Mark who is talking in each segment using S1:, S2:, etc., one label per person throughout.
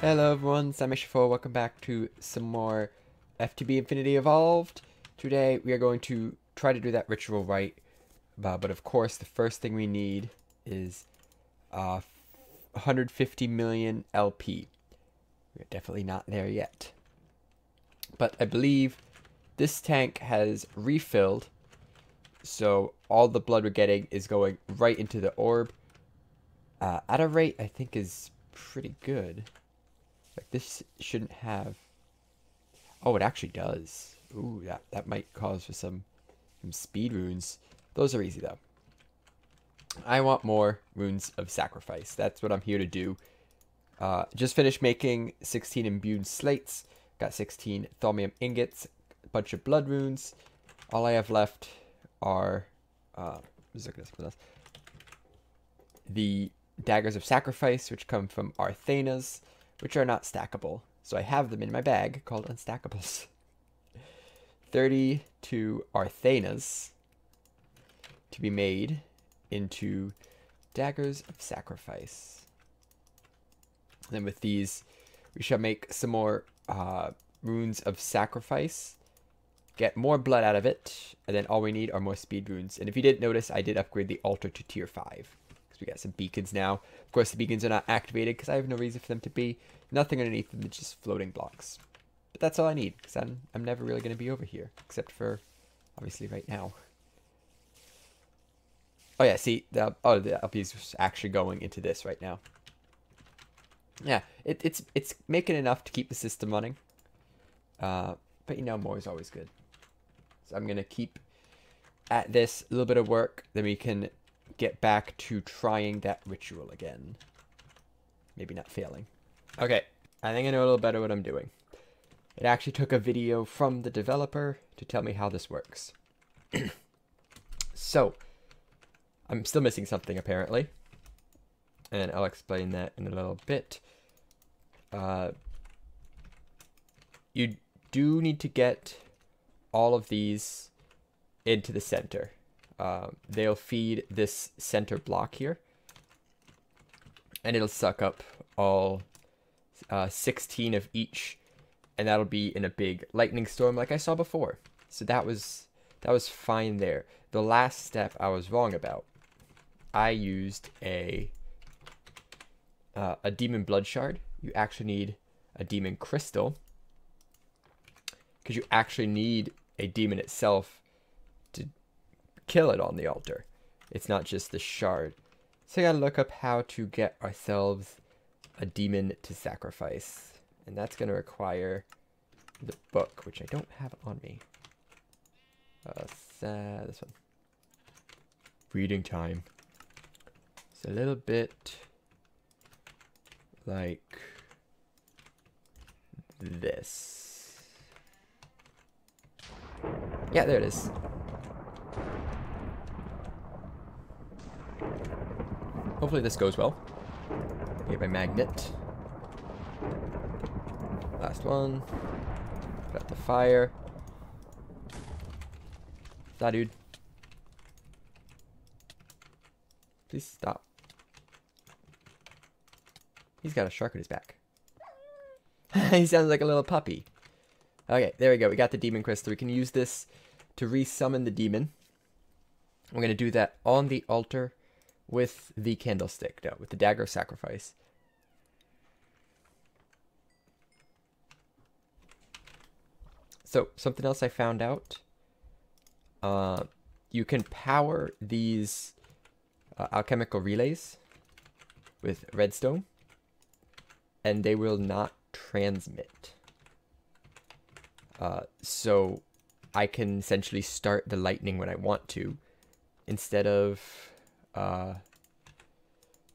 S1: Hello everyone, Sam4. Welcome back to some more FTB Infinity Evolved. Today we are going to try to do that ritual right, but of course the first thing we need is 150 million LP. We're definitely not there yet. But I believe this tank has refilled, so all the blood we're getting is going right into the orb. At a rate I think is pretty good. Like, this shouldn't have... Oh, it actually does. Ooh, that might cause for some speed runes. Those are easy, though. I want more runes of sacrifice. That's what I'm here to do. Just finished making 16 imbued slates. Got 16 thaumium ingots. A bunch of blood runes. All I have left are... the daggers of sacrifice, which come from Arthenas, which are not stackable. So I have them in my bag called unstackables. 32 Arthenas to be made into daggers of sacrifice. And then with these, we shall make some more runes of sacrifice, get more blood out of it, and then all we need are more speed runes. And if you didn't notice, I did upgrade the altar to tier 5. We got some beacons now. Of course, the beacons are not activated because I have no reason for them to be. Nothing underneath them, it's just floating blocks. But that's all I need, because I'm never really going to be over here, except for, obviously, right now. Oh yeah, see, the LP is actually going into this right now. Yeah, it's making enough to keep the system running. But you know, more is always good. So I'm going to keep at this a little bit of work, then we can get back to trying that ritual again. Maybe not failing. Okay, I think I know a little better what I'm doing. It actually took a video from the developer to tell me how this works. So, I'm still missing something apparently, and I'll explain that in a little bit. You do need to get all of these into the center. They'll feed this center block here, and it'll suck up all 16 of each, and that'll be in a big lightning storm like I saw before. So that was fine there. The last step I was wrong about. I used a demon blood shard. You actually need a demon crystal, because you actually need a demon itself to kill it on the altar. It's not just the shard. So I gotta look up how to get ourselves a demon to sacrifice. And that's gonna require the book, which I don't have on me. This one. Reading time. It's a little bit like this. Yeah, there it is. Hopefully this goes well. Get my magnet. Last one. Got the fire. Stop, dude. Please stop. He's got a shark on his back. He sounds like a little puppy. Okay, there we go. We got the demon crystal. We can use this to resummon the demon. We're going to do that on the altar with the candlestick. No, with the dagger of sacrifice. So, something else I found out. You can power these alchemical relays with redstone, and they will not transmit. So I can essentially start the lightning when I want to, instead of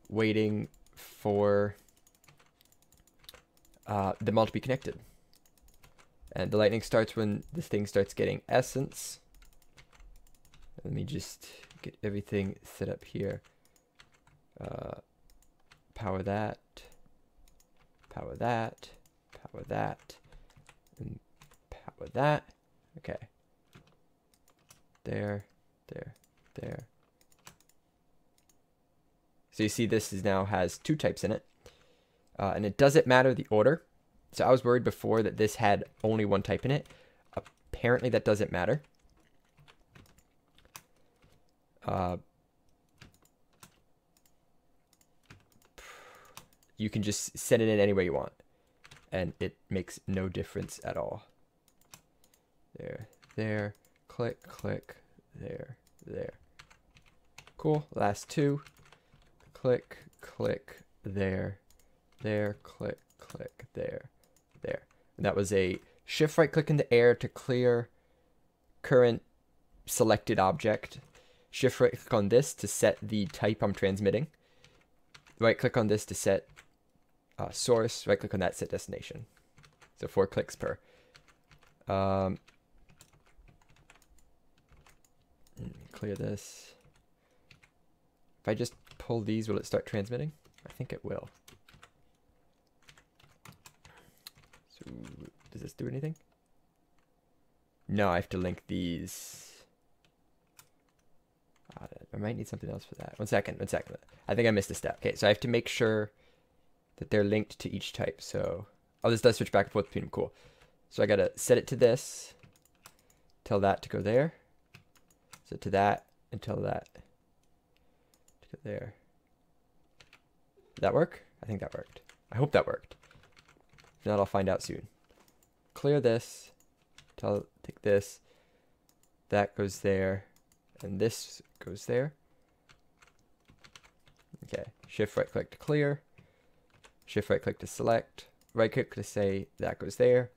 S1: waiting for them all to be connected. And the lightning starts when this thing starts getting essence. Let me just get everything set up here. Power that. Power that. Power that. And power that. Okay. There. So you see this is now has two types in it. And it doesn't matter the order. So I was worried before that this had only one type in it. Apparently that doesn't matter. You can just send it in any way you want. And it makes no difference at all. There, there, click, click, there, there. Cool, last two. Click, click, there, there, click, click, there, there. And that was a shift right click in the air to clear current selected object. Shift right click on this to set the type I'm transmitting. Right click on this to set source. Right click on that, set destination. So 4 clicks per. Clear this. If I just pull these, will it start transmitting? I think it will. So does this do anything? No, I have to link these. I might need something else for that. One second. I think I missed a step. Okay, so I have to make sure that they're linked to each type. So, oh, this does switch back and forth between them. Cool. So I gotta set it to this. Tell that to go there. Set to that and tell that to go there. Did that work? I think that worked. I hope that worked. If not, I'll find out soon. Clear this. Take this. That goes there. And this goes there. Okay. Shift right click to clear. Shift right click to select. Right click to say that goes there.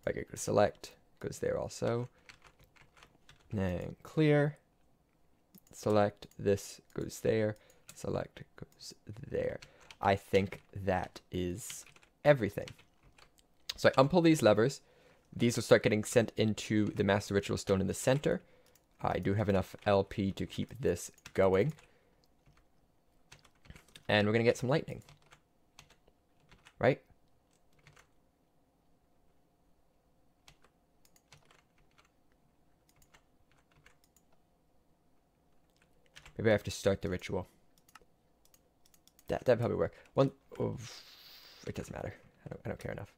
S1: Right click to select. Goes there also. Then clear. Select. This goes there. Select goes there. I think that is everything. So I unpull these levers. These will start getting sent into the master ritual stone in the center. I do have enough LP to keep this going. And we're going to get some lightning. Right? Maybe I have to start the ritual. That'd probably work. Oh, it doesn't matter. I don't care enough.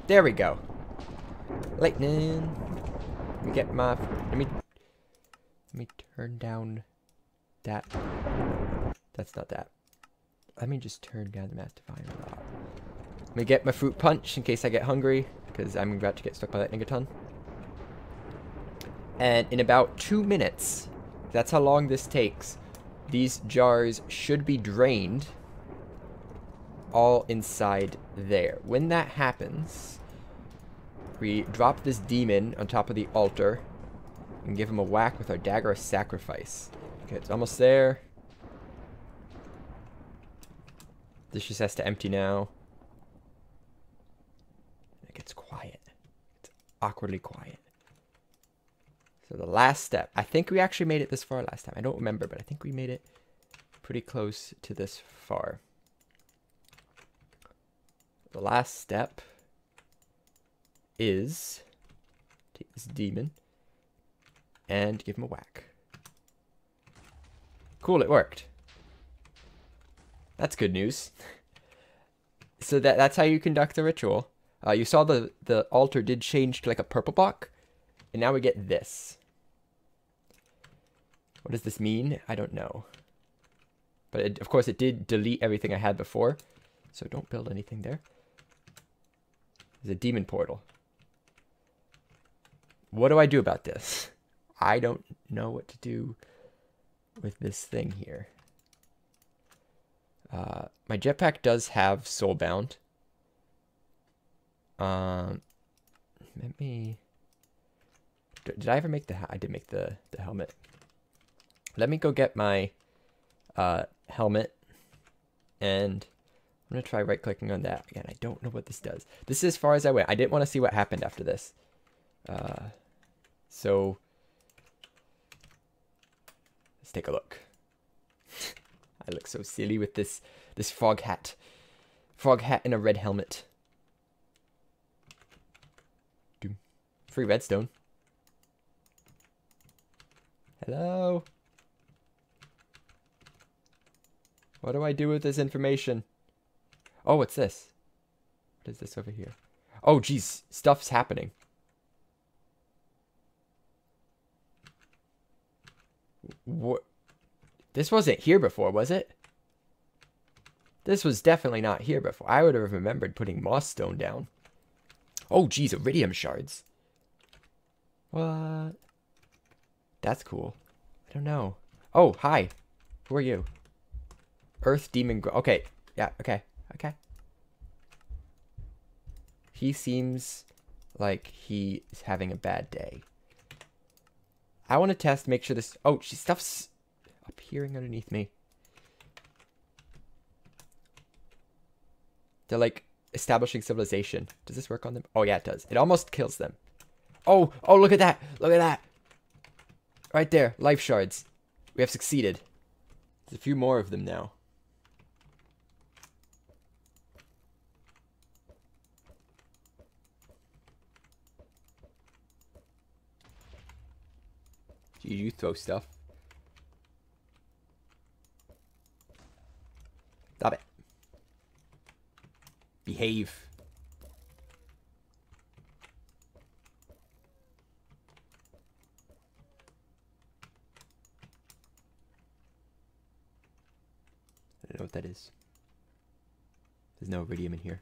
S1: There we go. Lightning. Let me get my. Let me turn down that. That's not that. Let me just turn down the magnifying a lot. Let me get my fruit punch in case I get hungry, because I'm about to get struck by lightning a ton. And in about 2 minutes, that's how long this takes, these jars should be drained all inside there. When that happens, we drop this demon on top of the altar and give him a whack with our dagger of sacrifice. Okay, it's almost there. This just has to empty now. It gets quiet. It's awkwardly quiet. So the last step. I think we actually made it this far last time. I don't remember, but I think we made it pretty close to this far. The last step is take this demon and give him a whack. Cool, it worked. That's good news. So that's how you conduct the ritual. You saw the altar did change to like a purple block, and now we get this. What does this mean? I don't know. But it, of course it did delete everything I had before, so don't build anything there. There's a demon portal. What do I do about this? I don't know what to do with this thing here. My jetpack does have soulbound. Let me... Did I ever make the... I did make the helmet. Let me go get my helmet. And I'm going to try right-clicking on that. Again, I don't know what this does. This is as far as I went. I didn't want to see what happened after this. So... let's take a look. I look so silly with this frog hat. Frog hat and a red helmet. Doom. Free redstone. Hello? What do I do with this information? Oh, what's this? What is this over here? Oh, geez. Stuff's happening. What? This wasn't here before, was it? This was definitely not here before. I would have remembered putting moss stone down. Oh, geez. Iridium shards. What? That's cool. I don't know. Oh, hi. Who are you? Earth Demon. Okay. Yeah, okay. Okay. He seems like he is having a bad day. I want to test, make sure this... Oh, stuff's appearing underneath me. They're like establishing civilization. Does this work on them? Oh, yeah, it does. It almost kills them. Oh, look at that. Look at that. Right there. Life shards. We have succeeded. There's a few more of them now. You throw stuff. Stop it. Behave. I don't know what that is. There's no iridium in here.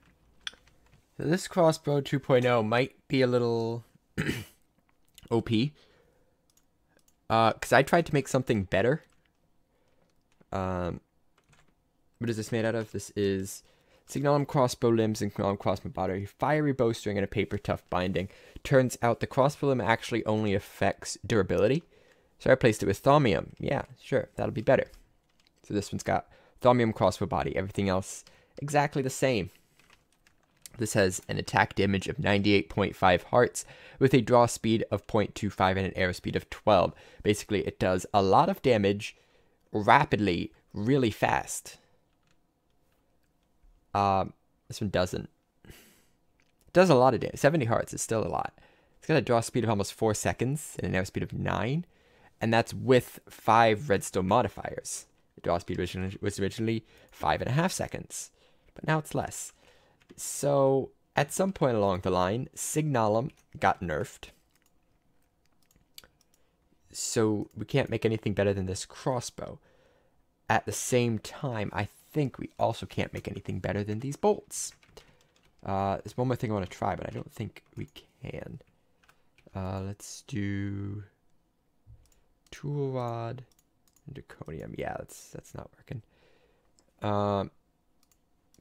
S1: So this crossbow 2.0 might be a little OP. Because I tried to make something better. What is this made out of? This is signalum crossbow limbs and signalum crossbow body, fiery bowstring, and a paper tough binding. Turns out the crossbow limb actually only affects durability. So I replaced it with thaumium. Yeah, sure, that'll be better. So this one's got thaumium crossbow body. Everything else exactly the same. This has an attack damage of 98.5 hearts with a draw speed of 0.25 and an air speed of 12. Basically, it does a lot of damage rapidly, really fast. This one doesn't. It does a lot of damage. 70 hearts is still a lot. It's got a draw speed of almost 4 seconds and an air speed of 9. And that's with 5 redstone modifiers. The draw speed was originally 5.5 seconds. But now it's less. So, at some point along the line, signalum got nerfed. So, we can't make anything better than this crossbow. At the same time, I think we also can't make anything better than these bolts. There's one more thing I want to try, but I don't think we can. Let's do tool rod and draconium. Yeah, that's not working.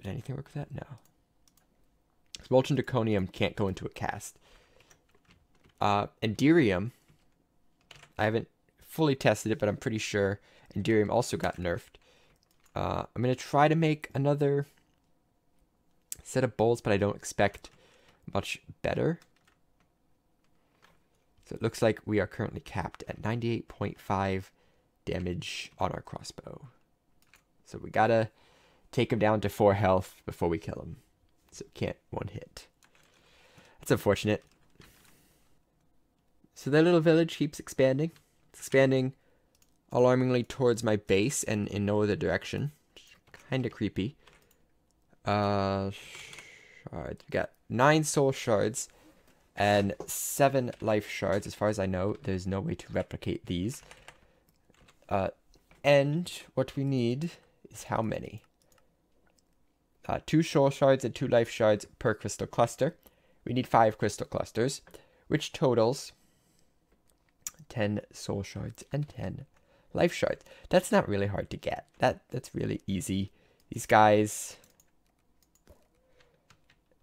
S1: Did anything work with that? No. Molten draconium can't go into a cast. Enderium, I haven't fully tested it, but I'm pretty sure Enderium also got nerfed. I'm going to try to make another set of bolts, but I don't expect much better. So it looks like we are currently capped at 98.5 damage on our crossbow. So we gotta take him down to 4 health before we kill him. So can't one hit. That's unfortunate. So their little village keeps expanding. It's expanding alarmingly towards my base and in no other direction. Kinda creepy. Shards. We got 9 soul shards and 7 life shards. As far as I know, there's no way to replicate these. And what we need is how many? 2 soul shards and 2 life shards per crystal cluster. We need 5 crystal clusters, which totals 10 soul shards and 10 life shards. That's not really hard to get. That's really easy. These guys,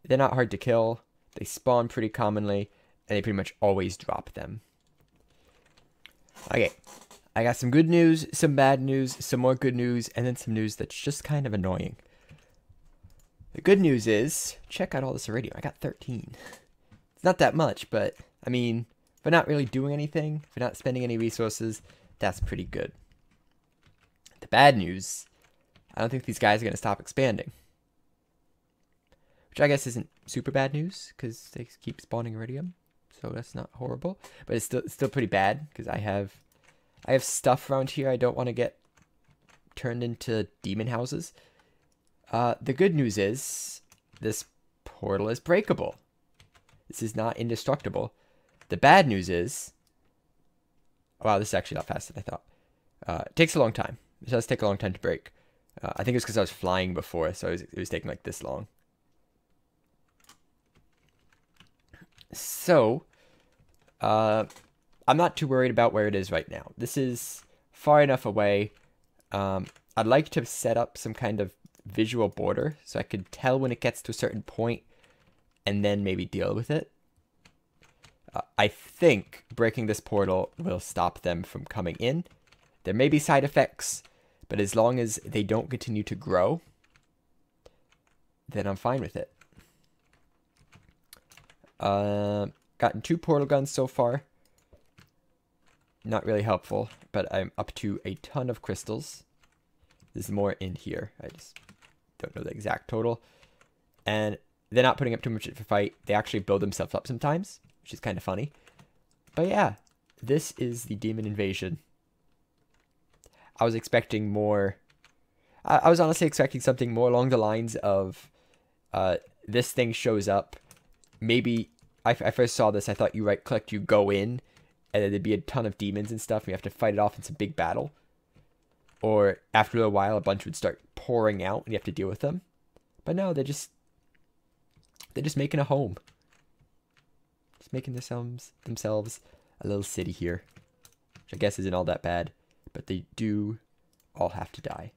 S1: they're not hard to kill. They spawn pretty commonly, and they pretty much always drop them. Okay, I got some good news, some bad news, some more good news, and then some news that's just kind of annoying. The good news is, check out all this iridium. I got 13. It's not that much, but, I mean, if we're not really doing anything, if we're not spending any resources, that's pretty good. The bad news, I don't think these guys are going to stop expanding. Which I guess isn't super bad news, because they keep spawning iridium. So that's not horrible. But it's still pretty bad, because I have stuff around here I don't want to get turned into demon houses. The good news is this portal is breakable. This is not indestructible. The bad news is... Wow, this is actually not faster than I thought. It takes a long time. It does take a long time to break. I think it's because I was flying before, so it was taking like this long. So, I'm not too worried about where it is right now. This is far enough away. I'd like to set up some kind of visual border so I could tell when it gets to a certain point and then maybe deal with it. I think breaking this portal will stop them from coming in. There may be side effects, but as long as they don't continue to grow, then I'm fine with it. Gotten 2 portal guns so far. Not really helpful, but I'm up to a ton of crystals. There's more in here. I just don't know the exact total. And they're not putting up too much of a fight. They actually build themselves up sometimes, which is kind of funny. But yeah, this is the demon invasion. I was expecting more... I was honestly expecting something more along the lines of this thing shows up. Maybe I first saw this, I thought you right-click, you go in, and then there'd be a ton of demons and stuff, and you have to fight it off in some big battle. Or after a while, a bunch would start pouring out, and you have to deal with them. But no, they're just making a home. Just making themselves a little city here. Which I guess isn't all that bad. But they do all have to die.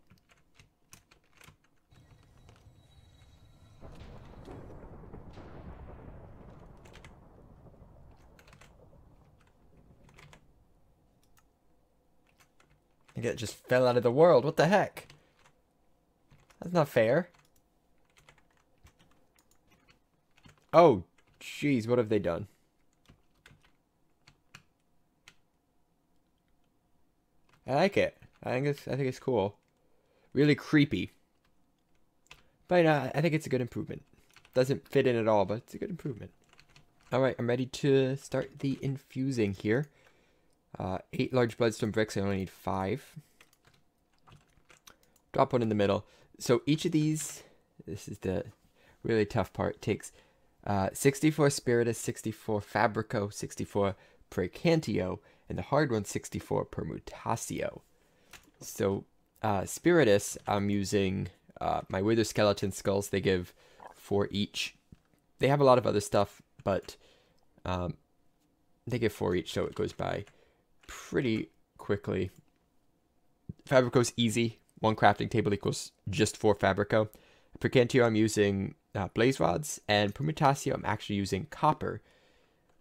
S1: I think it just fell out of the world. What the heck? That's not fair. Oh, jeez, what have they done? I like it. I think it's cool. Really creepy. But I think it's a good improvement. Doesn't fit in at all, but it's a good improvement. Alright, I'm ready to start the infusing here. 8 large bloodstone bricks, I only need 5. Drop one in the middle. So each of these, this is the really tough part, takes 64 Spiritus, 64 Fabrico, 64 Precantio, and the hard one 64 Permutatio. So Spiritus, I'm using my Wither Skeleton Skulls. They give 4 each. They have a lot of other stuff, but they give 4 each, so it goes by pretty quickly. Fabrico's easy. 1 crafting table equals just 4 Fabrico. Precantio, I'm using blaze rods, and Permutatio, I'm actually using copper,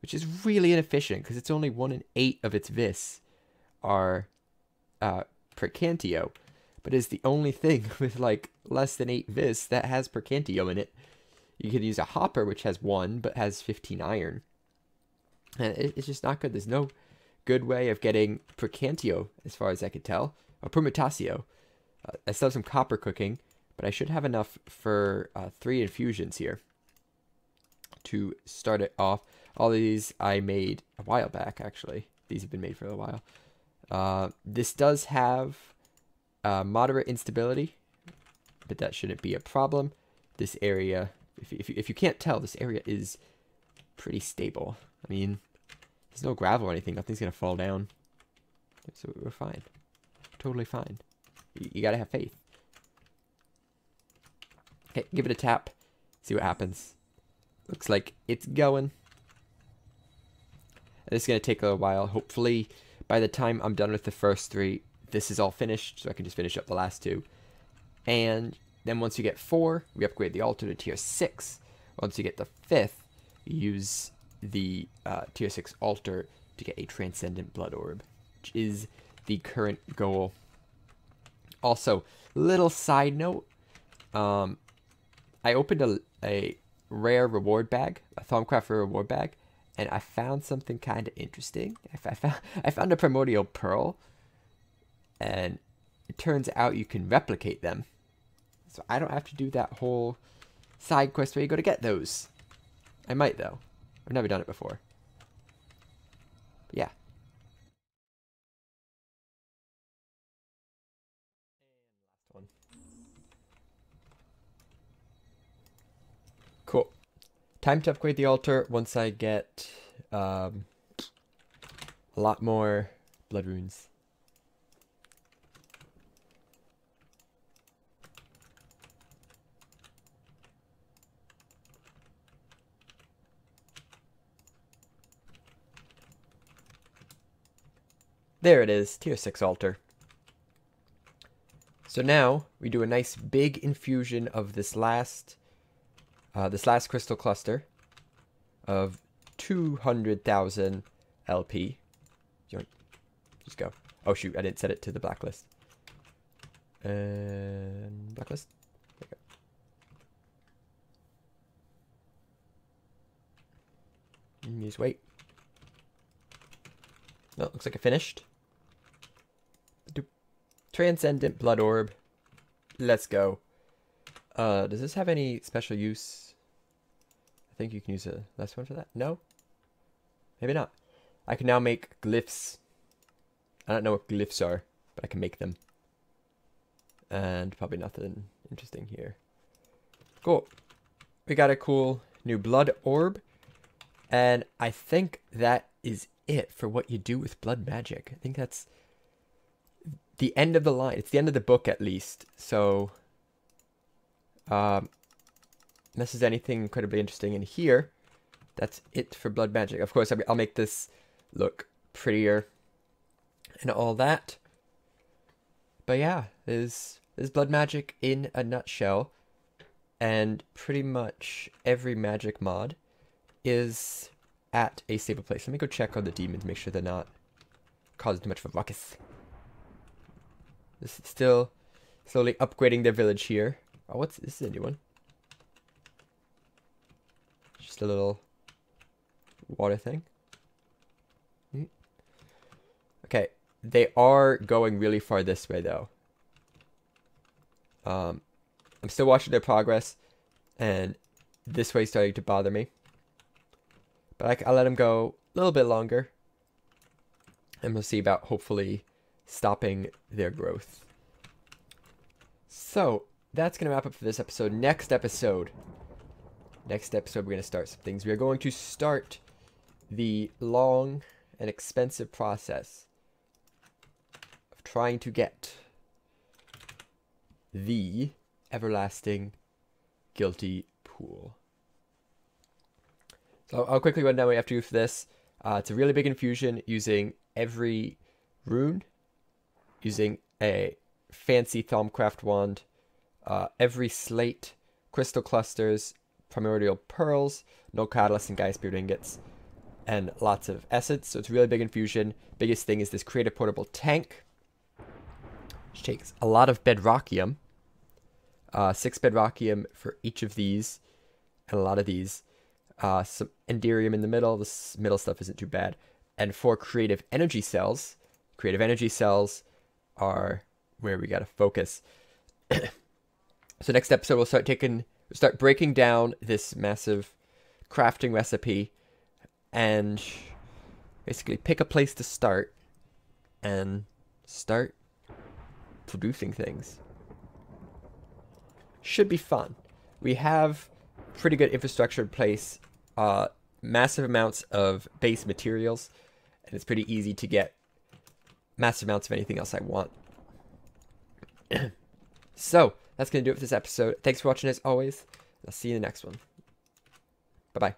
S1: which is really inefficient because it's only 1 in 8 of its vis are Precantio, but is the only thing with like less than 8 vis that has Precantio in it. You could use a hopper, which has 1 but has 15 iron, and it's just not good. There's no good way of getting Precantio, as far as I could tell, or Permutatio. I still have some copper cooking, but I should have enough for 3 infusions here to start it off. All these I made a while back, actually. These have been made for a while. This does have moderate instability, but that shouldn't be a problem. This area, if you can't tell, this area is pretty stable. I mean, there's no gravel or anything. Nothing's going to fall down. So we're fine. Totally fine. You got to have faith. Okay, give it a tap. See what happens. Looks like it's going. This is going to take a little while. Hopefully, by the time I'm done with the first 3, this is all finished, so I can just finish up the last 2. And then once you get 4, we upgrade the altar to tier 6. Once you get the 5th, you use the tier 6 altar to get a transcendent blood orb, which is the current goal. Also, little side note, I opened a rare reward bag, a Thaumcraft rare reward bag, and I found something kind of interesting. I found a primordial pearl, and it turns out you can replicate them. So I don't have to do that whole side quest where you go to get those. I might, though. I've never done it before. But yeah. time to upgrade the altar once I get a lot more blood runes. There it is, tier 6 altar. So now we do a nice big infusion of this last crystal cluster of 200,000 LP. Just go. Oh shoot, I didn't set it to the blacklist. And blacklist. There we go. Just wait. No, looks like it finished. Transcendent Blood Orb. Let's go. Does this have any special use? I think you can use a less one for that. No? Maybe not. I can now make glyphs. I don't know what glyphs are, but I can make them. And probably nothing interesting here. Cool. We got a cool new Blood Orb. And I think that is it for what you do with blood magic. I think that's the end of the line. It's the end of the book, at least. So, unless there's anything incredibly interesting in here, that's it for blood magic. Of course, I'll make this look prettier and all that. But yeah, there's blood magic in a nutshell. And pretty much every magic mod is at a stable place. Let me go check on the demons, make sure they're not causing too much of a ruckus. This is still slowly upgrading their village here. Oh, this is a new one. Just a little water thing. Okay, they are going really far this way though. I'm still watching their progress, and this way's starting to bother me. But I'll let them go a little bit longer, and we'll see about hopefully stopping their growth. So that's going to wrap up for this episode. Next episode, we're going to start some things. We are going to start the long and expensive process of trying to get the everlasting guilty pool. So I'll quickly run down what you have to do for this. It's a really big infusion using every rune, using a fancy Thaumcraft wand, every slate, crystal clusters, primordial pearls, no catalyst and Gaia Spirit ingots, and lots of essence. So it's a really big infusion. Biggest thing is this create a portable tank, which takes a lot of bedrockium. 6 bedrockium for each of these, and a lot of these. Some enderium in the middle. This middle stuff isn't too bad. And 4 creative energy cells. Creative energy cells are where we gotta focus. So next episode we'll start breaking down this massive crafting recipe and basically pick a place to start and start producing things. Should be fun. We have pretty good infrastructure in place, massive amounts of base materials, and it's pretty easy to get massive amounts of anything else I want. So, that's going to do it for this episode. Thanks for watching as always. I'll see you in the next one. Bye-bye.